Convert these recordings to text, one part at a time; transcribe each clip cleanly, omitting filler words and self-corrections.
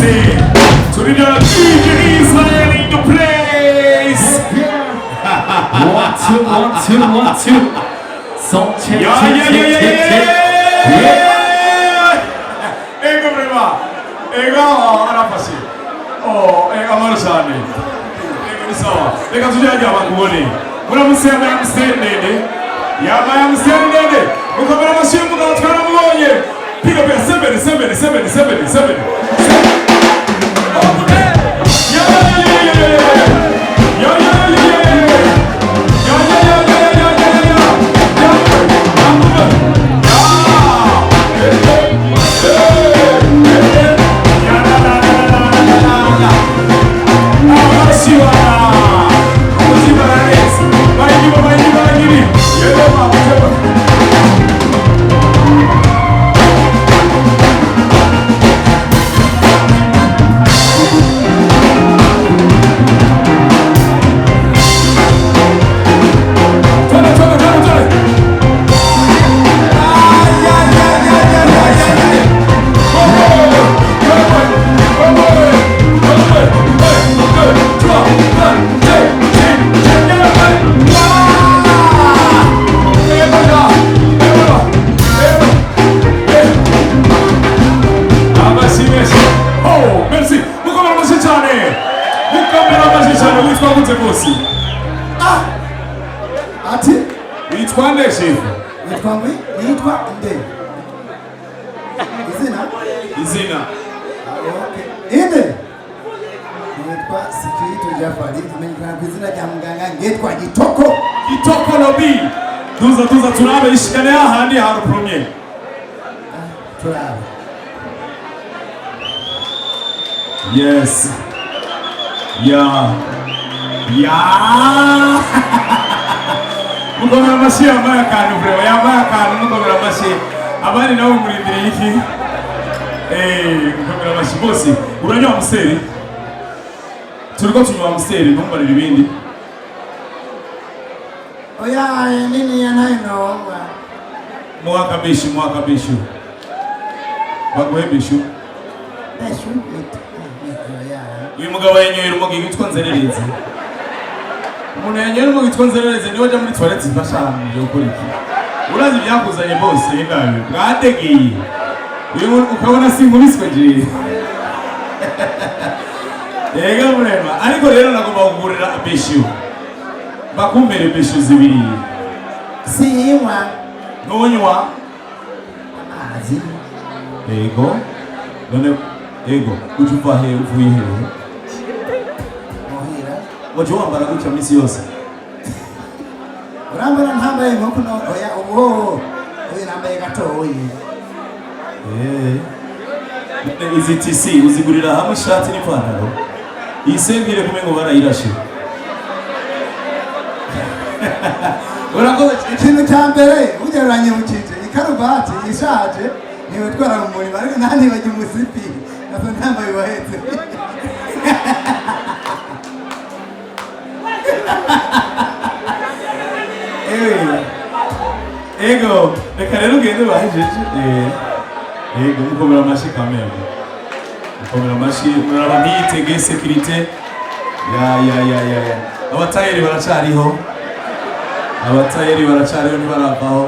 to the DJ Israel in the place. One, two. So check. Ego prima. Ego arapasi. Oh, ego marshani. Ego sawa. Ego tujya jaba kubone. Mura musema yamstendede. Yaba yamstendede. Mukamera mashimu na twara mubonye. Piga pia 7. Izina. Okay. Inde. Nitwa Sikito Jafari, amenyekana kwa jina la mganga ngetwa Gitoko. Gitoko lobi. Tuza turabe ishikane ahandi haru premier. Turabe. Yes. Yeah. Mukomera amashi yambaye akantu vrema, yambaye akantu mukomera amashi. Abandi nabo murindiriye iki? Mukomera amashi bose. Uranywa museri? Turiko tunywa museri ntumbarira ibindi. Oya nini yanaino? Mwaka bishu. Baguhe bishu. Bishu. Uyu mugabo yanyoye urumogi witwa Nzererezi. Umuntu yanyoye urumogi witwa Nzererezi niwe ajya muri toilette zifashanije gukora iki? Urazi ibyakuzanye bose ngabe bwadegeye. Uyu ukabona sinkubiswe je. Yega murema ariko rero nagomba kugurira bishu. Bakumbere bishu zibiri. Sinywa. Nonywa. Amazi. Ego. None ego ujuva he uvuye he? Waje wambara gutya misi yose. Urambara ntambaye nkoko no oya uwo nambaye gatoyi. Izi TC uzigurira hamwe ishati n'ipantaro. Isengire kumengo barayirashe. Urakoze ikintu cyambere ugereranye mukije ikarubati ishaje niwe twara mu muri bari nani bajya umusipi. Nazo ntambaye bahetse. Ego, reka rero ugende bahejeje. Ego, mukomera amashi kamera. Mukomera amashi, muraba ntiyitege sécurité. Ya. Abatayeri baracariho. Ntibaravaho.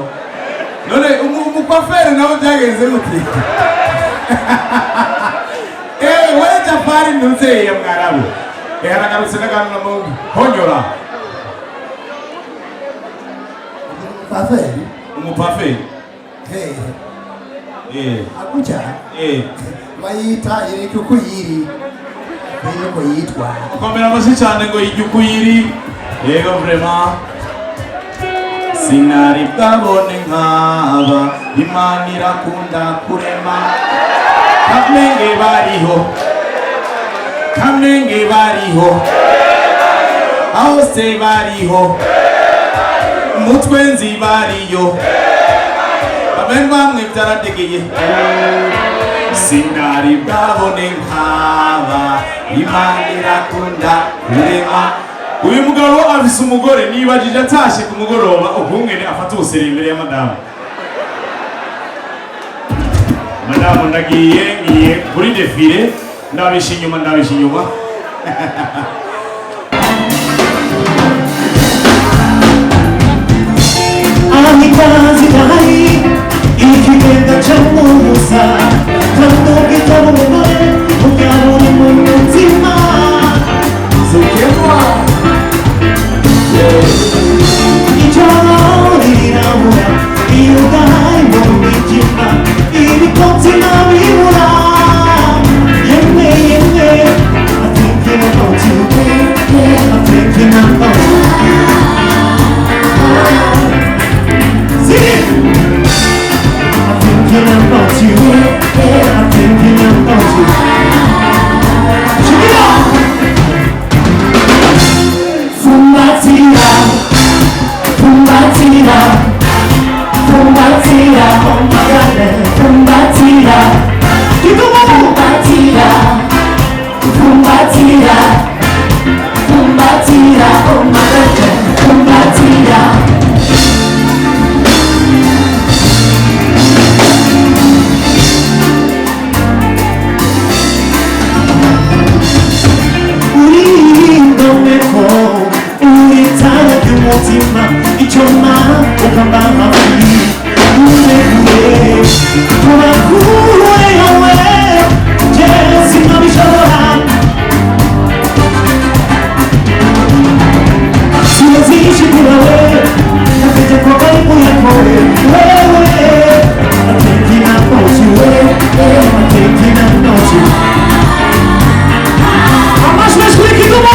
None umukwafere nawe byagenze gute? Wewe Jafari ntuze ya mwarabu. Haragarutse n'agantu namundi. Honyora. Umupaferi. Akucha. Bayita yereke uko yiri. Uko yitwa. Ukomera amashi cyane ngo yijye uko yiri. Yego vraiment. Sinari bwabone nkaba Imana irakunda kurema. Kamenge bariho. Aho se bariho. Mutwenzi bariyo. Bamwe byaradegeye. Sinari bwabone nkaba Imana irakunda kurema. Uyu mugabo afise umugore nibajije atashe ku mugoroba ukungene afata ubuseri imbere ya madamu. Madamu ndagiye kuri defile ndabisha inyuma Amikazi dai ikigenda chamuza kando gitabo mwe ukabone mu nzima zokemwa ijoro riramura iyo dai mu mijima ibikoti nabibura yemwe I'm thinking about you I'm thinking about you I'm thinking about you. I'm thinking about you. Check it out. Fumbatira, fumbatira, fumbatira. Oh my God, fumbatira. KIDUMU. Fumbatira, fumbatira, fumbatira. Oh my God, fumbatira. Mutima ichoma ukambama fili ule tunakuwe yawe jesi mabishora siwezi ishi bila wewe nafete kwa karibu yako wewe I'm thinking about you I'm thinking about you Amash mesh KIDUMU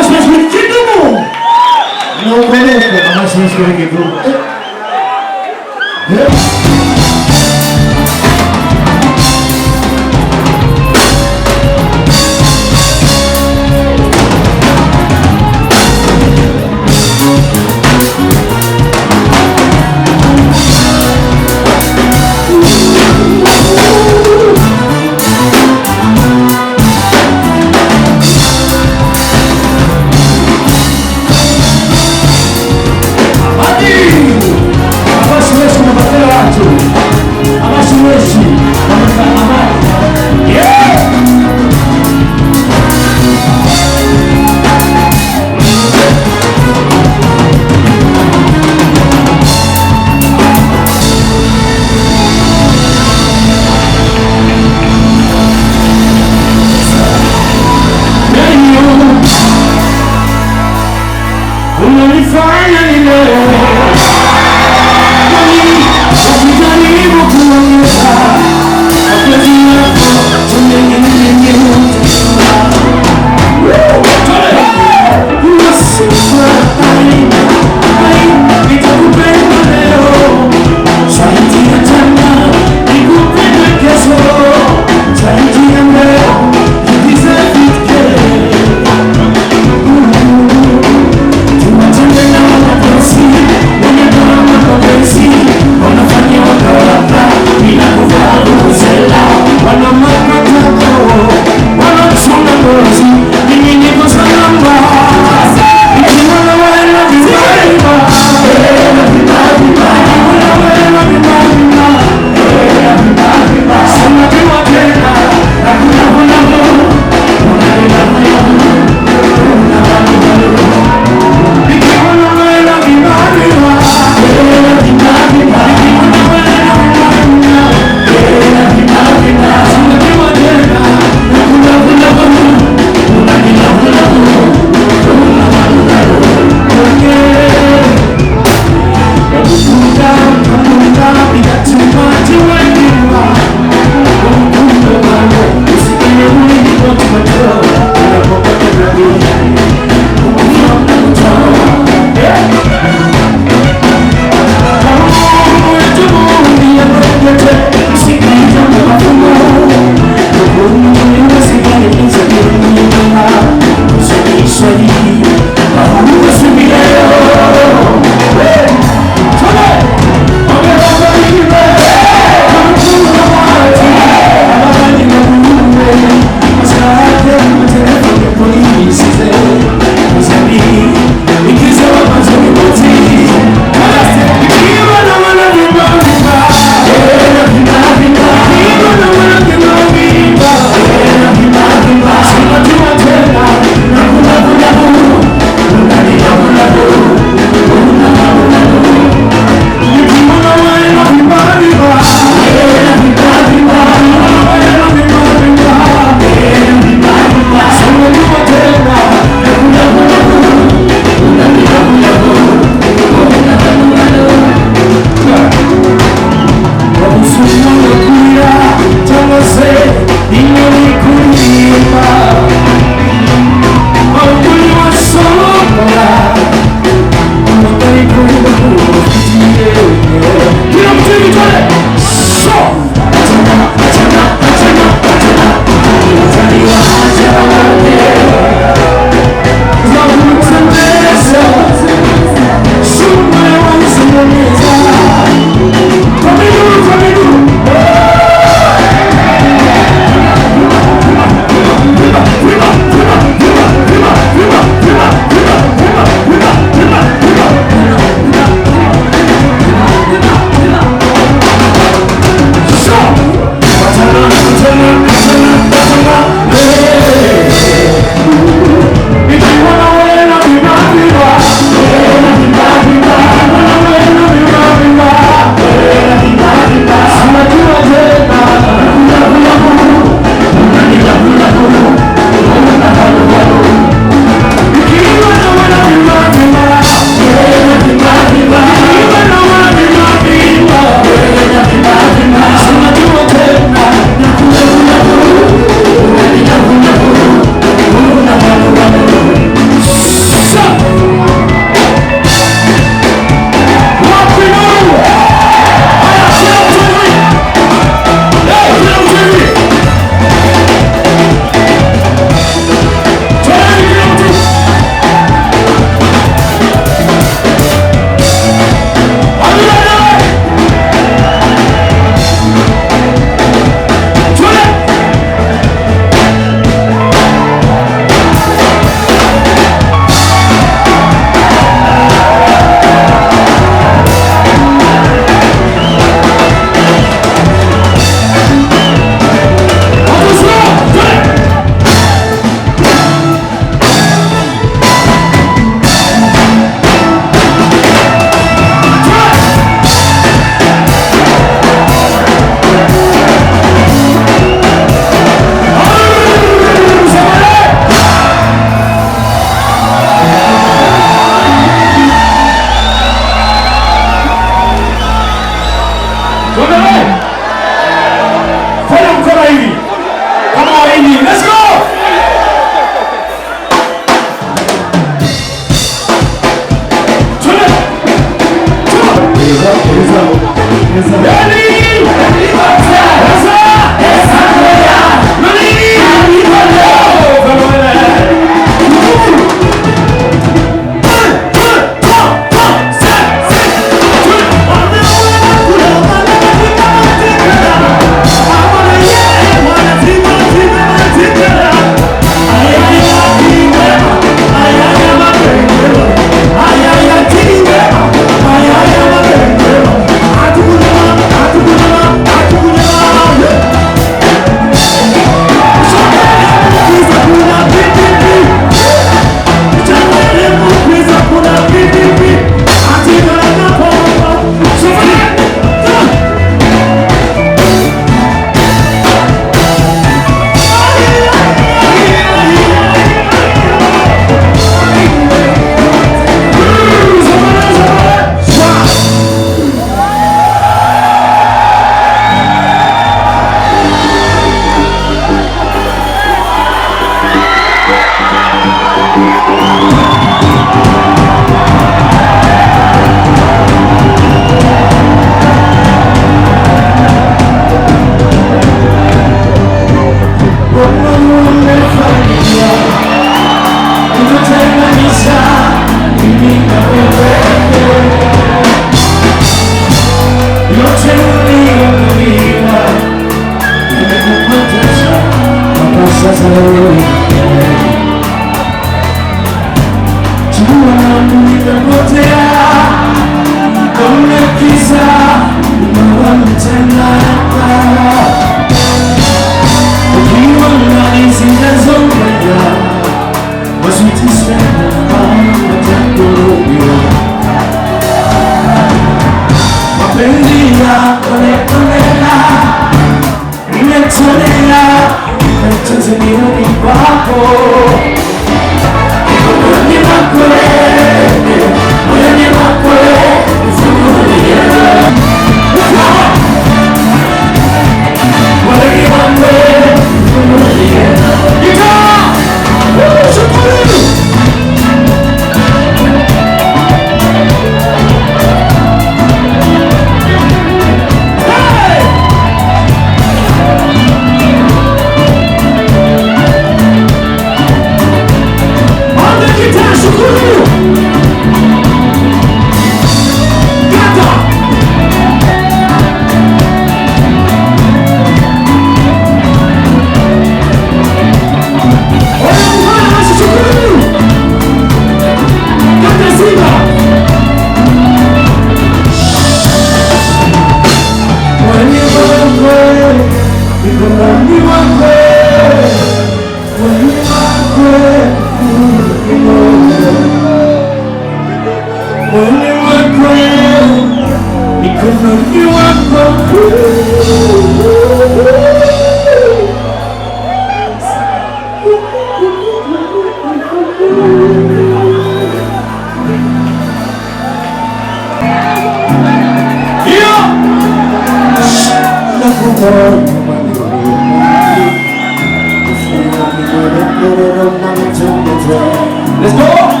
Let's go!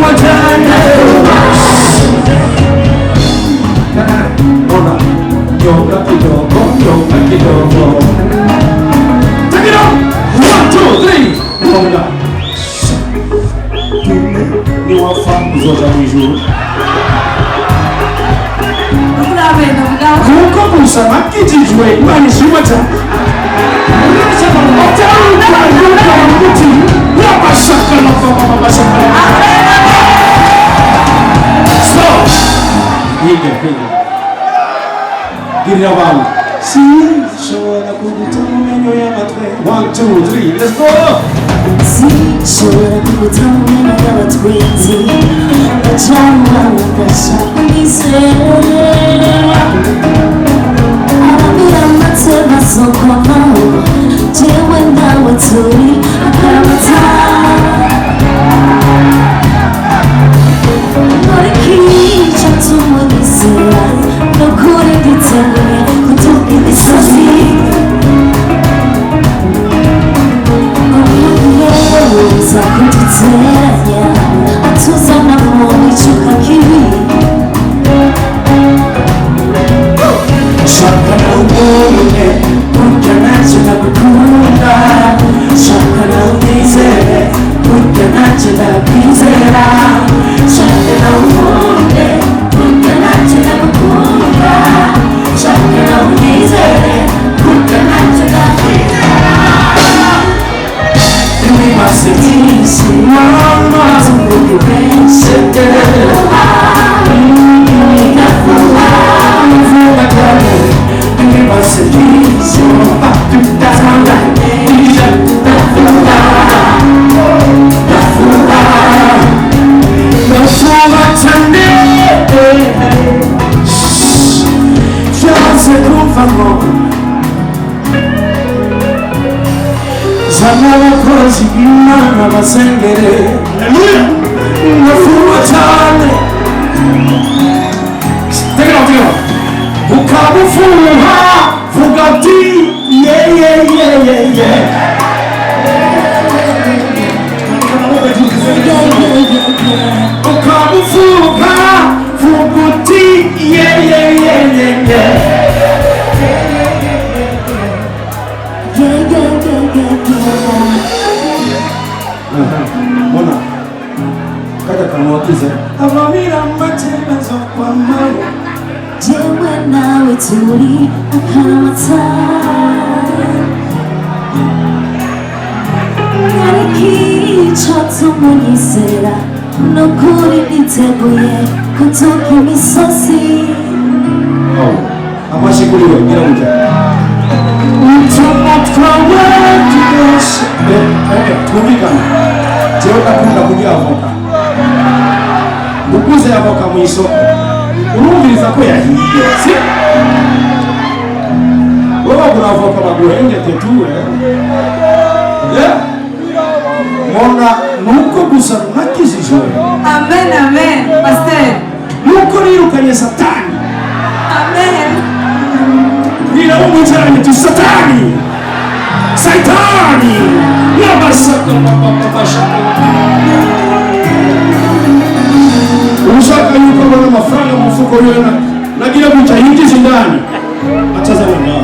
One time ijuru kuko gusa nakijijwe Imana ishimwe cyane girira abantu sinshobora kugutuma umenyo y'amatwi 1 2 3 let's go sinshobora kugutuma umenyo y'amatwi cyangwa ugashaka kwizera arabira amatse basokomaho jewe nawe turi akaramata muri kica tumunyizera nukuri nditeguye kutuka imisozi uza kuduteranya atuzana mu gicuka kibi shaka nawubone burya nanjye nagukunda shaka nawunizere burya nanjye nakwizera shaka nawubone burya nanjye nagukunda shaka nawunizere burya nanjye nakwizera ibimaze byinshi mama tuvuge benshi Zanabakozi b'Imana basengere ngafuba cyane tegera ukabufuha vuga ati ye ukabufuha vuga ati ye Mona kada kamwakiza abamira matema zo kwa mawe jewe nawe turi akaramata arikica tumunyizera nukuri nditeguye kutuka imisozi amashikuriwe ngira muja utumutwawe tugose twumvikana jewe ndakunda kurya avoka uguze avoka mu isoko urumviriza ko yahiye si wowe bagura avoka baguhengete tuwe Mona nuko gusa nakijijwe Amen, amen, pastor. nuko nirukanye satani Amen. nira umucaranye tu satani Saitani yabasaka ushaka yuko bana amafaranga mu mufuko yona nagira guca yinjiza indani acaza wenda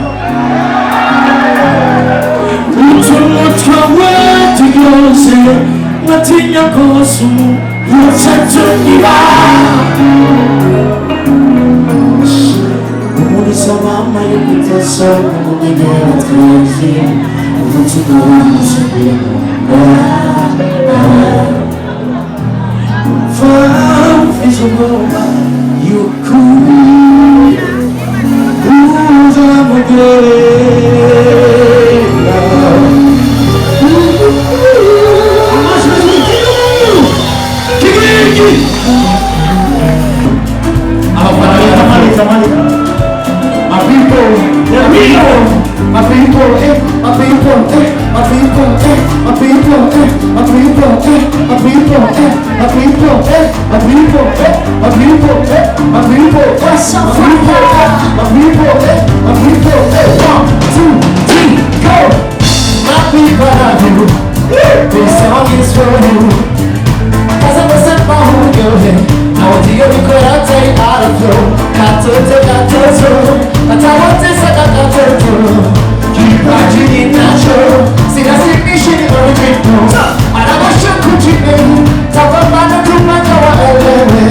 utumutwawe tugose ngatinya kosu yosatuniba umurisa mama yukutasa kumugegera twese umutima wamusabye Fizuboma yukuri uza mugerera KIGINGI tamani my people my people my people my people my people my people my people my people my people my people my people my people 1 2 3 go my people love you this song is for you cause I'm a simple girl now do you record I take out of flow katoto katawote saka katoto kipaji ninacho sina sipishi ni original anabasha kujime tapambana tupaka waelewe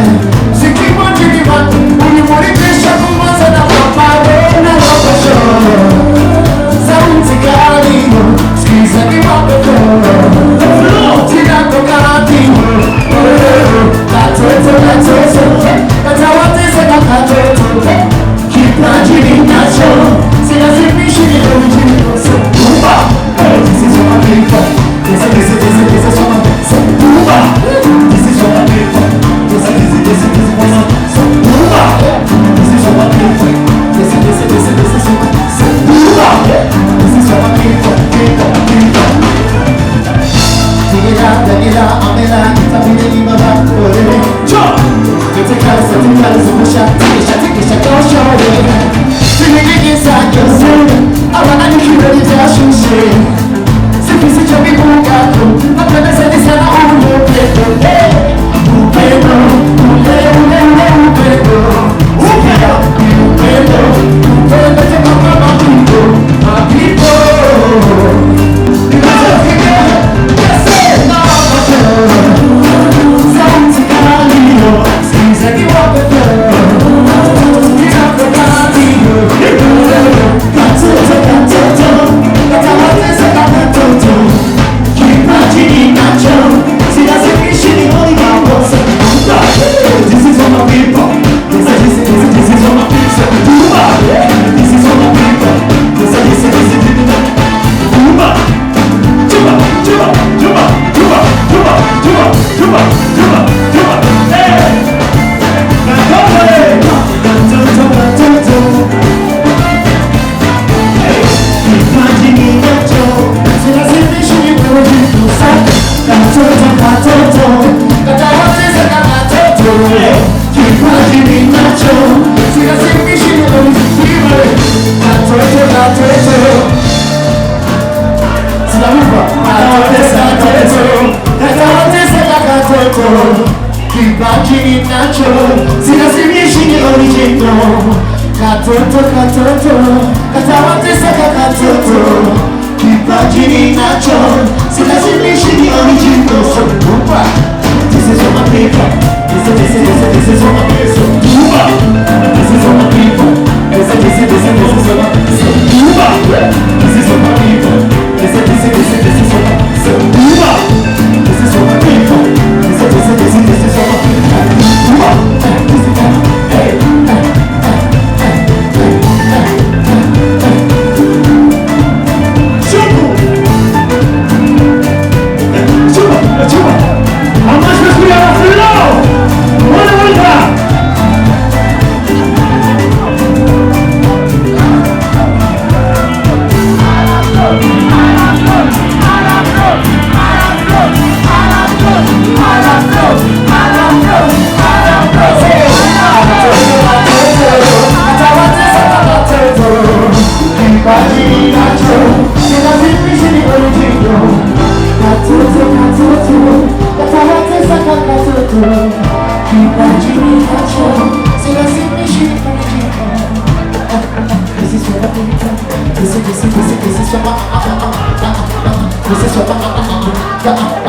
This is